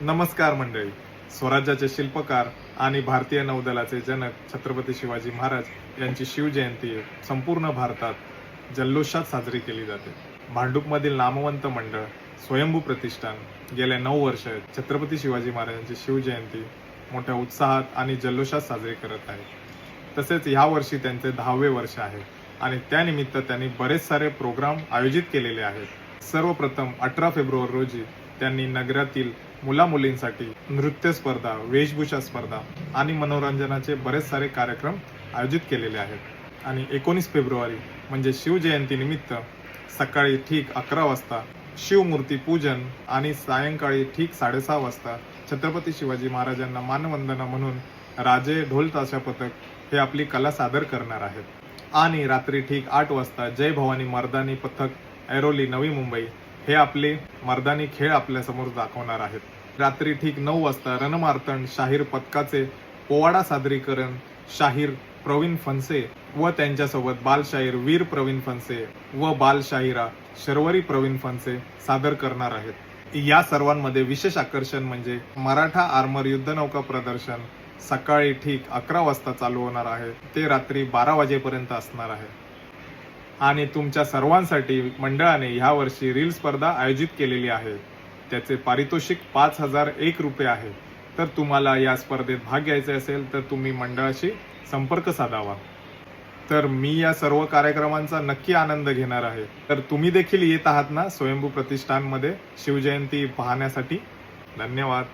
नमस्कार मंडळी. स्वराज्याचे शिल्पकार आणि भारतीय नौदलाचे जनक छत्रपती शिवाजी महाराज यांची शिवजयंती संपूर्ण भारतात जल्लोषात साजरी केली जाते. भांडूपमधील नामवंत मंडळ स्वयंभू प्रतिष्ठान गेल्या 9 वर्ष छत्रपती शिवाजी महाराजांची शिवजयंती मोठ्या उत्साहात आणि जल्लोषात साजरी करत आहे. तसेच ह्या वर्षी त्यांचे 10वे वर्ष आहे आणि त्यानिमित्त त्यांनी बरेच सारे प्रोग्राम आयोजित केलेले आहेत. सर्वप्रथम 18 फेब्रुवारी रोजी त्यांनी नगरातील मुला-मुलींसाठी नृत्य स्पर्धा, वेशभूषा स्पर्धा आणि मनोरंजनाचे बरेच सारे कार्यक्रम आयोजित केलेले आहेत. आणि 19 फेब्रुवारी म्हणजे शिवजयंती निमित्त सकाळी ठीक 11 वाजता शिवमूर्ती पूजन आणि सायंकाळी ठीक 6:30 वाजता छत्रपती शिवाजी महाराजांना मानवंदना म्हणून राजे ढोल ताशा पथक हे आपली कला सादर करणार आहेत. आणि रात्री ठीक 8 वाजता जय भवानी मर्दानी पथक ऐरोली नवी मुंबई हे आपले मर्दानी खेळ आपल्या समोर दाखवणार आहेत. रात्री ठीक 9 वाजता रणमार्तंड शाहीर पथकाचे पोवाडा सादरीकरण शाहीर प्रवीण फणसे व त्यांच्यासोबत बालशाहीर वीर प्रवीण फणसे व बालशाहिरा शर्वरी प्रवीण फणसे सादर करणार आहेत. या सर्वांमध्ये विशेष आकर्षण म्हणजे मराठा आर्मर युद्धनौका प्रदर्शन सकाळी ठीक 11 वाजता चालू होणार आहे, ते रात्री 12 वाजेपर्यंत असणार आहे. आणि तुमच्या सर्वांसाठी मंडळाने ह्या वर्षी रील स्पर्धा आयोजित केलेली आहे. त्याचे पारितोषिक 5,001 रुपये आहे. तर तुम्हाला या स्पर्धेत भाग घ्यायचा असेल तर तुम्ही मंडळाशी संपर्क साधावा. तर मी या सर्व कार्यक्रमांचा नक्की आनंद घेणार आहे. तर तुम्ही देखील येत आहात ना स्वयंभू प्रतिष्ठानमध्ये शिवजयंती पाहण्यासाठी? धन्यवाद.